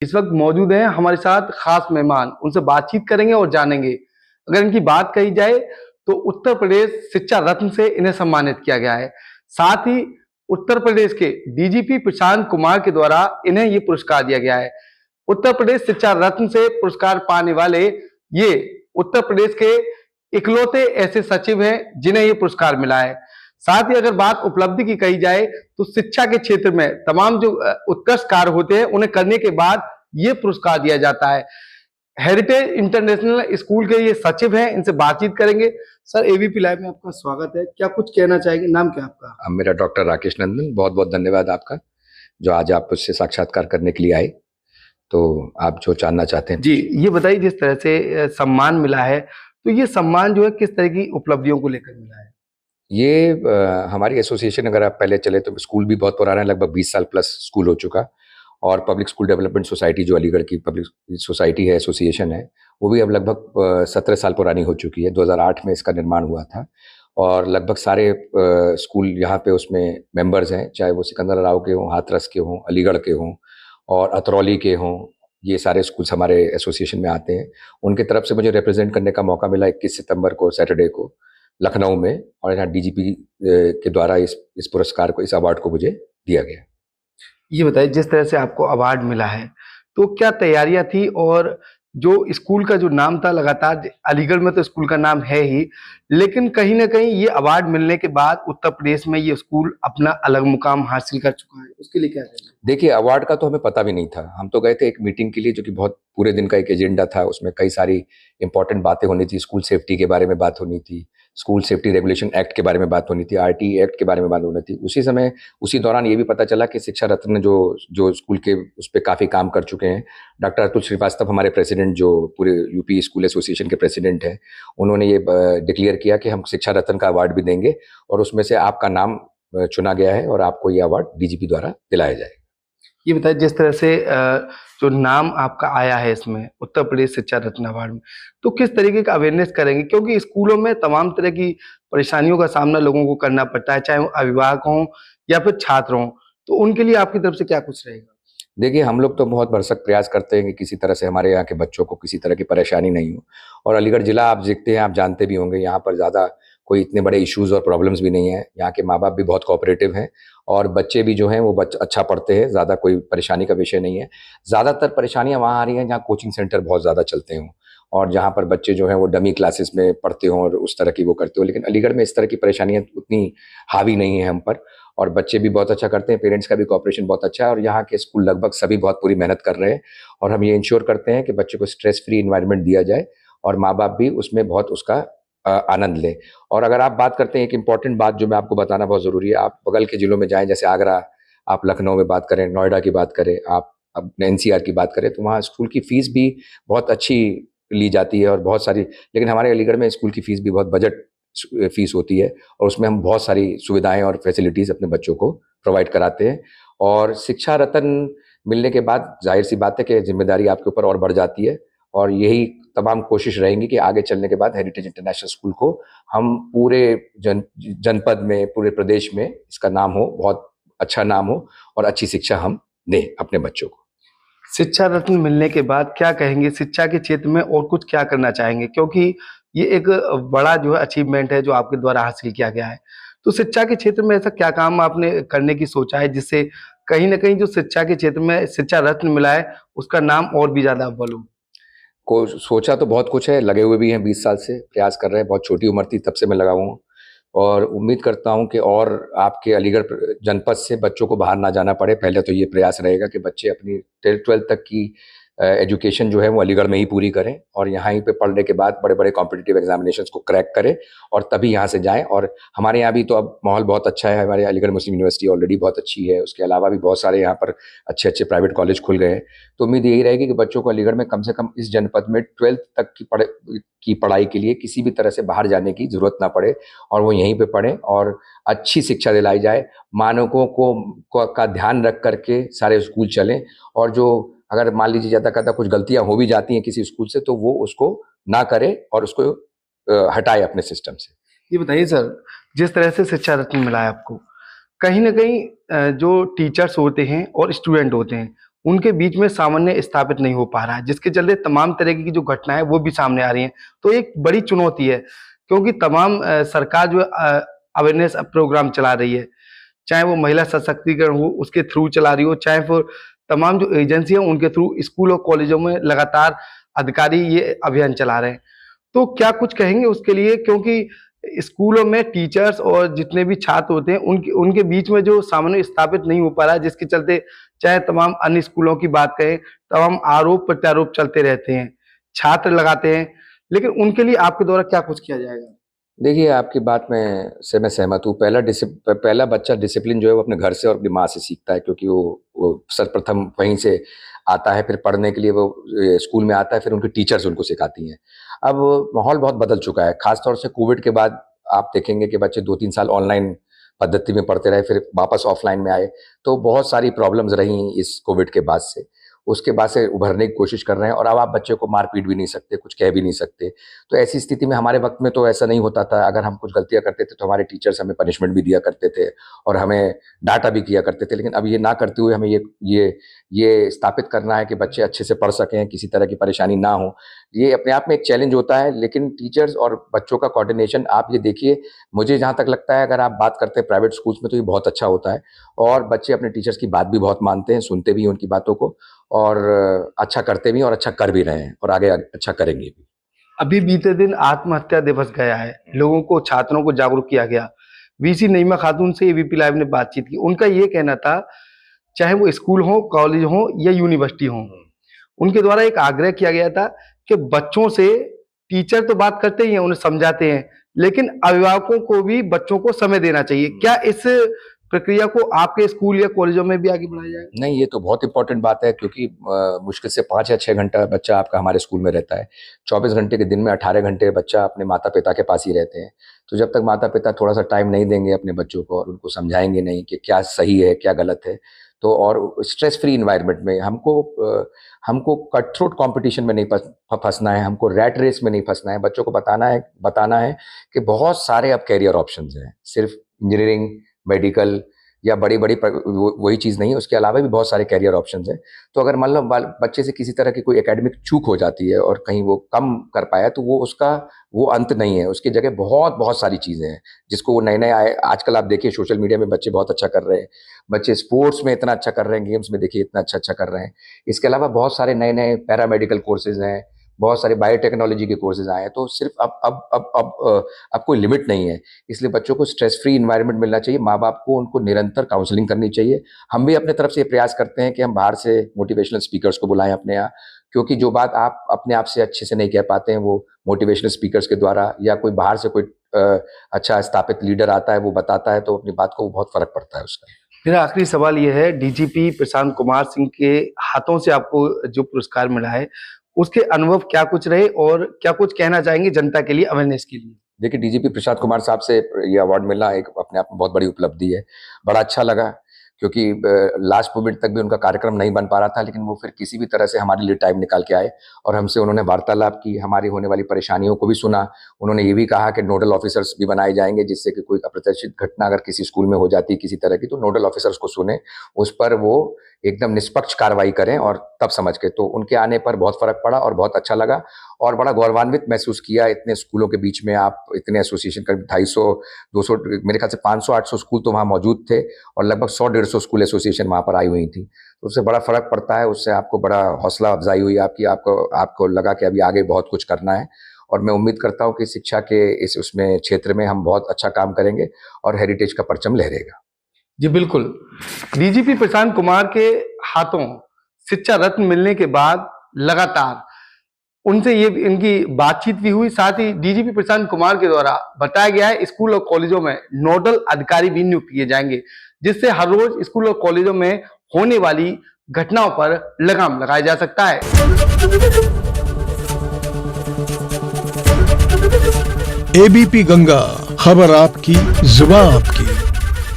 इस वक्त मौजूद हैं हमारे साथ खास मेहमान, उनसे बातचीत करेंगे और जानेंगे। अगर इनकी बात कही जाए तो उत्तर प्रदेश शिक्षा रत्न से इन्हें सम्मानित किया गया है। साथ ही उत्तर प्रदेश के डीजीपी प्रशांत कुमार के द्वारा इन्हें ये पुरस्कार दिया गया है। उत्तर प्रदेश शिक्षा रत्न से पुरस्कार पाने वाले ये उत्तर प्रदेश के इकलौते ऐसे सचिव हैं जिन्हें ये पुरस्कार मिला है। साथ ही अगर बात उपलब्धि की कही जाए तो शिक्षा के क्षेत्र में तमाम जो उत्कृष्ट कार्य होते हैं उन्हें करने के बाद ये पुरस्कार दिया जाता है। हेरिटेज इंटरनेशनल स्कूल के ये सचिव हैं, इनसे बातचीत करेंगे। सर, एबीपी लाइव में आपका स्वागत है। क्या कुछ कहना चाहेंगे? नाम क्या आपका? मेरा डॉक्टर राकेश नंदन। बहुत बहुत धन्यवाद आपका, जो आज आप उससे साक्षात्कार करने के लिए आए। तो आप जो जानना चाहते हैं जी, ये बताइए, जिस तरह से सम्मान मिला है, तो ये सम्मान जो है किस तरह की उपलब्धियों को लेकर मिला है? ये हमारी एसोसिएशन, अगर आप पहले चले तो स्कूल भी बहुत पुराना है, लगभग 20 साल प्लस स्कूल हो चुका। और पब्लिक स्कूल डेवलपमेंट सोसाइटी, जो अलीगढ़ की पब्लिक सोसाइटी है, एसोसिएशन है, वो भी अब लगभग 17 साल पुरानी हो चुकी है। 2008 में इसका निर्माण हुआ था और लगभग सारे स्कूल यहाँ पे उसमें मेंबर्स हैं, चाहे वो सिकंदराव के हों, हाथरस के हों, अलीगढ़ के हों और अतरौली के हों। ये सारे स्कूल्स हमारे एसोसिएशन में आते हैं। उनके तरफ से मुझे रिप्रेजेंट करने का मौका मिला 21 सितंबर को, सैटरडे को, लखनऊ में। और यहाँ डीजीपी के द्वारा इस पुरस्कार को, इस अवार्ड को मुझे दिया गया। ये बताइए, जिस तरह से आपको अवार्ड मिला है, तो क्या तैयारियां थी? और जो स्कूल का जो नाम था, लगातार अलीगढ़ में तो स्कूल का नाम है ही, लेकिन कहीं ना कहीं ये अवार्ड मिलने के बाद उत्तर प्रदेश में ये स्कूल अपना अलग मुकाम हासिल कर चुका है, उसके लिए क्या कहना है? देखिए, अवार्ड का तो हमें पता भी नहीं था। हम तो गए थे एक मीटिंग के लिए, जो कि बहुत पूरे दिन का एक एजेंडा था। उसमें कई सारी इंपॉर्टेंट बातें होनी थी। स्कूल सेफ्टी के बारे में बात होनी थी, स्कूल सेफ्टी रेगुलेशन एक्ट के बारे में बात होनी थी, आरटीई एक्ट के बारे में बात होनी थी। उसी दौरान ये भी पता चला कि शिक्षा रत्न जो स्कूल के उस पर काफ़ी काम कर चुके हैं, डॉक्टर अतुल श्रीवास्तव, हमारे प्रेसिडेंट, जो पूरे यूपी स्कूल एसोसिएशन के प्रेसिडेंट हैं, उन्होंने ये डिक्लेयर किया कि हम शिक्षा रत्न का अवार्ड भी देंगे और उसमें से आपका नाम चुना गया है और आपको ये अवार्ड डीजीपी द्वारा दिलाया जाएगा। ये बताइए, जिस तरह से जो नाम आपका आया है इसमें उत्तर प्रदेश शिक्षा रत्न अवार्ड में, तो किस तरीके का अवेयरनेस करेंगे? क्योंकि स्कूलों में तमाम तरह की परेशानियों का सामना लोगों को करना पड़ता है, चाहे वो अभिभावक हों या फिर छात्र हों, तो उनके लिए आपकी तरफ से क्या कुछ रहेगा? देखिए, हम लोग तो बहुत भरसक प्रयास करते हैं कि किसी तरह से हमारे यहाँ के बच्चों को किसी तरह की परेशानी नहीं हो। और अलीगढ़ ज़िला आप देखते हैं, आप जानते भी होंगे, यहाँ पर ज़्यादा कोई इतने बड़े इश्यूज़ और प्रॉब्लम्स भी नहीं हैं। यहाँ के माँ बाप भी बहुत कोऑपरेटिव हैं और बच्चे भी जो हैं वो अच्छा पढ़ते हैं। ज़्यादा कोई परेशानी का विषय नहीं है। ज़्यादातर परेशानियाँ वहाँ आ रही हैं जहाँ कोचिंग सेंटर बहुत ज़्यादा चलते हों और जहाँ पर बच्चे जो हैं वो डमी क्लासेस में पढ़ते हों और उस तरह की वो करते हो। लेकिन अलीगढ़ में इस तरह की परेशानियाँ उतनी हावी नहीं है हम पर और बच्चे भी बहुत अच्छा करते हैं। पेरेंट्स का भी कोऑपरेशन बहुत अच्छा है और यहाँ के स्कूल लगभग सभी बहुत पूरी मेहनत कर रहे हैं और हम ये इंश्योर करते हैं कि बच्चे को स्ट्रेस फ्री इन्वायरमेंट दिया जाए और माँ बाप भी उसमें बहुत उसका आनंद लें। और अगर आप बात करते हैं, एक इम्पॉर्टेंट बात जो मैं आपको बताना बहुत ज़रूरी है, आप बगल के ज़िलों में जाएँ, जैसे आगरा, आप लखनऊ में बात करें, नोएडा की बात करें, आप अपने एनसीआर की बात करें, तो वहाँ स्कूल की फ़ीस भी बहुत अच्छी ली जाती है और बहुत सारी। लेकिन हमारे अलीगढ़ में स्कूल की फ़ीस भी बहुत बजट फ़ीस होती है और उसमें हम बहुत सारी सुविधाएं और फैसिलिटीज़ अपने बच्चों को प्रोवाइड कराते हैं। और शिक्षा रत्न मिलने के बाद जाहिर सी बात है कि जिम्मेदारी आपके ऊपर और बढ़ जाती है और यही तमाम कोशिश रहेंगी कि आगे चलने के बाद हेरिटेज इंटरनेशनल स्कूल को हम पूरे जनपद में, पूरे प्रदेश में इसका नाम हो, बहुत अच्छा नाम हो और अच्छी शिक्षा हम दें अपने बच्चों को। शिक्षा रत्न मिलने के बाद क्या कहेंगे? शिक्षा के क्षेत्र में और कुछ क्या करना चाहेंगे? क्योंकि ये एक बड़ा जो है अचीवमेंट है जो आपके द्वारा हासिल किया गया है। तो शिक्षा के क्षेत्र में ऐसा क्या काम आपने करने की सोचा है जिससे कहीं न कहीं जो शिक्षा के क्षेत्र में शिक्षा रत्न मिला है उसका नाम और भी ज़्यादा अव्वल हो? को सोचा तो बहुत कुछ है, लगे हुए भी हैं, 20 साल से प्रयास कर रहे हैं। बहुत छोटी उम्र थी तब से मैं लगा हुआ हूँ और उम्मीद करता हूँ कि और आपके अलीगढ़ जनपद से बच्चों को बाहर ना जाना पड़े। पहले तो ये प्रयास रहेगा कि बच्चे अपनी 12th तक की एजुकेशन जो है वो अलीगढ़ में ही पूरी करें और यहाँ ही पे पढ़ने के बाद बड़े बड़े कॉम्पिटिटिव एग्जामिनेशंस को क्रैक करें और तभी यहाँ से जाएं। और हमारे यहाँ भी तो अब माहौल बहुत अच्छा है। हमारे अलीगढ़ मुस्लिम यूनिवर्सिटी ऑलरेडी बहुत अच्छी है, उसके अलावा भी बहुत सारे यहाँ पर अच्छे अच्छे प्राइवेट कॉलेज खुल गए हैं। तो उम्मीद यही रहेगी कि बच्चों को अलीगढ़ में कम से कम इस जनपद में 12th तक की पढ़ाई के लिए किसी भी तरह से बाहर जाने की ज़रूरत ना पड़े और वो यहीं पे पढ़ें और अच्छी शिक्षा दिलाई जाए। मानकों का ध्यान रख करके सारे स्कूल चलें और जो अगर मान लीजिए ज़्यादा कुछ गलतियां हो भी जाती हैं किसी स्कूल से, तो वो उसको ना करे और उसको हटाए अपने सिस्टम से। ये बताइए सर, जिस तरह से शिक्षा रत्न मिला है आपको, कहीं न कहीं जो टीचर्स होते हैं और स्टूडेंट होते हैं, उनके बीच में सामंजस्य स्थापित नहीं हो पा रहा है, जिसके चलते तमाम तरह की जो घटनाएं वो भी सामने आ रही हैं। तो एक बड़ी चुनौती है, क्योंकि तमाम सरकार जो अवेयरनेस प्रोग्राम चला रही है, चाहे वो महिला सशक्तिकरण हो उसके थ्रू चला रही हो, चाहे फिर तमाम जो एजेंसियां उनके थ्रू स्कूल और कॉलेजों में लगातार अधिकारी ये अभियान चला रहे हैं। तो क्या कुछ कहेंगे उसके लिए, क्योंकि स्कूलों में टीचर्स और जितने भी छात्र होते हैं उनके उनके बीच में जो सामंजस्य स्थापित नहीं हो पा रहा है, जिसके चलते चाहे तमाम अन्य स्कूलों की बात करें, तमाम आरोप प्रत्यारोप चलते रहते हैं, छात्र लगाते हैं, लेकिन उनके लिए आपके द्वारा क्या कुछ किया जाएगा? देखिए, आपकी बात में से मैं सहमत हूँ। पहला बच्चा डिसिप्लिन जो है वो अपने घर से और अपनी माँ से सीखता है, क्योंकि वो सर्वप्रथम वहीं से आता है, फिर पढ़ने के लिए वो स्कूल में आता है, फिर उनकी टीचर्स उनको सिखाती हैं। अब माहौल बहुत बदल चुका है, खास तौर से कोविड के बाद आप देखेंगे कि बच्चे 2-3 साल ऑनलाइन पद्धति में पढ़ते रहे, फिर वापस ऑफलाइन में आए, तो बहुत सारी प्रॉब्लम्स रही इस कोविड के बाद से। उसके बाद से उभरने की कोशिश कर रहे हैं, और अब आप बच्चे को मार-पीट भी नहीं सकते, कुछ कह भी नहीं सकते। तो ऐसी स्थिति में हमारे वक़्त में तो ऐसा नहीं होता था, अगर हम कुछ गलतियाँ करते थे तो हमारे टीचर्स हमें पनिशमेंट भी दिया करते थे और हमें डाँटा भी किया करते थे। लेकिन अब ये ना करते हुए हमें ये स्थापित करना है कि बच्चे अच्छे से पढ़ सकें, किसी तरह की परेशानी ना हो। ये अपने आप में एक चैलेंज होता है, लेकिन टीचर्स और बच्चों का कोऑर्डिनेशन आप ये देखिए, मुझे जहाँ तक लगता है अगर आप बात करते हैं प्राइवेट स्कूल्स में तो ये बहुत अच्छा होता है, और बच्चे अपने टीचर्स की बात भी बहुत मानते हैं, सुनते भी हैं उनकी बातों को, और अच्छा करते भी हैं और अच्छा कर भी रहे हैं और आगे अच्छा करेंगे भी। अभी बीते दिन आत्महत्या दिवस गया है, लोगों को, छात्रों को जागरूक किया गया। वीसी नईमा खातून से एबीपी लाइव ने बातचीत की। उनका ये कहना था, चाहे वो स्कूल हो, कॉलेज हो या यूनिवर्सिटी हो, उनके द्वारा एक आग्रह किया गया था कि बच्चों से टीचर तो बात करते ही हैं, उन्हें समझाते हैं, लेकिन अभिभावकों को भी बच्चों को समय देना चाहिए। क्या इस प्रक्रिया को आपके स्कूल या कॉलेजों में भी आगे बढ़ाया जाए? नहीं, ये तो बहुत इंपॉर्टेंट बात है, क्योंकि मुश्किल से 5 या 6 घंटा बच्चा आपका हमारे स्कूल में रहता है। 24 घंटे के दिन में 18 घंटे बच्चा अपने माता-पिता के पास ही रहते हैं। तो जब तक माता-पिता थोड़ा-सा टाइम नहीं देंगे अपने बच्चों को और उनको समझाएँगे नहीं कि क्या सही है, क्या गलत है, तो और स्ट्रेस फ्री एनवायरनमेंट में हमको कट थ्रोट कॉम्पिटिशन में नहीं फँसना है, हमको रैट रेस में नहीं फँसना है। बच्चों को बताना है कि बहुत सारे अब करियर ऑप्शंस हैं, सिर्फ इंजीनियरिंग, मेडिकल या बड़ी-बड़ी वही चीज़ नहीं है, उसके अलावा भी बहुत सारे करियर ऑप्शंस हैं। तो अगर मान लो बच्चे से किसी तरह की कोई एकेडमिक चूक हो जाती है और कहीं वो कम कर पाया, तो वो अंत नहीं है, उसकी जगह बहुत सारी चीज़ें हैं, जिसको वो नए-नए आए। आजकल आप देखिए सोशल मीडिया में बच्चे बहुत अच्छा कर रहे हैं, बच्चे स्पोर्ट्स में इतना अच्छा कर रहे हैं, गेम्स में देखिए इतना अच्छा कर रहे हैं। इसके अलावा बहुत सारे नए-नए पैरामेडिकल कोर्सेज़ हैं, बहुत सारे बायोटेक्नोलॉजी के कोर्सेज़ आए हैं, तो सिर्फ अब कोई लिमिट नहीं है। इसलिए बच्चों को स्ट्रेस फ्री एनवायरनमेंट मिलना चाहिए, माँ-बाप को उनको निरंतर काउंसलिंग करनी चाहिए। हम भी अपने तरफ से ये प्रयास करते हैं कि हम बाहर से मोटिवेशनल स्पीकर्स को बुलाएँ अपने यहाँ, क्योंकि जो बात आप अपने आप से अच्छे से नहीं कह पाते हैं, वो मोटिवेशनल स्पीकर्स के द्वारा या कोई बाहर से कोई अच्छा स्थापित लीडर आता है, वो बताता है, तो अपनी बात को बहुत फ़र्क पड़ता है उसका। मेरा आखिरी सवाल ये है, डीजीपी प्रशांत कुमार सिंह के हाथों से आपको जो पुरस्कार मिला है, उसके अनुभव क्या कुछ रहे और क्या कुछ कहना चाहेंगे जनता के लिए, अवेयरनेस के लिए? देखिए, डीजीपी प्रशांत कुमार साहब से ये अवार्ड मिलना एक अपने आप में बहुत बड़ी उपलब्धि है। बड़ा अच्छा लगा, क्योंकि लास्ट मोमेंट तक भी उनका कार्यक्रम नहीं बन पा रहा था, लेकिन वो फिर किसी भी तरह से हमारे लिए टाइम निकाल के आए और हमसे उन्होंने वार्तालाप की, हमारी होने वाली परेशानियों को भी सुना। उन्होंने ये भी कहा कि नोडल ऑफिसर्स भी बनाए जाएंगे, जिससे कि कोई अप्रत्याशित घटना अगर किसी स्कूल में हो जाती है किसी तरह की, तो नोडल ऑफिसर्स को सुने, उस पर वो एकदम निष्पक्ष कार्रवाई करें और तब समझ के। तो उनके आने पर बहुत फ़र्क पड़ा और बहुत अच्छा लगा और बड़ा गौरवान्वित महसूस किया। इतने स्कूलों के बीच में आप इतने एसोसिएशन, करीब 250-200, मेरे ख्याल से 500-800 स्कूल तो वहाँ मौजूद थे और लगभग 100-150 स्कूल एसोसिएशन वहाँ पर आई हुई थी। तो उससे बड़ा फ़र्क पड़ता है, उससे आपको बड़ा हौसला अफजाई हुई आपकी, आपको लगा कि अभी आगे बहुत कुछ करना है। और मैं उम्मीद करता हूँ कि शिक्षा के इस उसमें क्षेत्र में हम बहुत अच्छा काम करेंगे और हेरिटेज का परचम लहरेगा। जी बिल्कुल। डीजीपी प्रशांत कुमार के हाथों शिक्षा रत्न मिलने के बाद लगातार उनसे ये इनकी बातचीत भी हुई, साथ ही डीजीपी प्रशांत कुमार के द्वारा बताया गया है स्कूल और कॉलेजों में नोडल अधिकारी भी नियुक्त किए जाएंगे, जिससे हर रोज स्कूल और कॉलेजों में होने वाली घटनाओं पर लगाम लगाया जा सकता है। एबीपी गंगा, खबर आपकी, जुबान आपकी।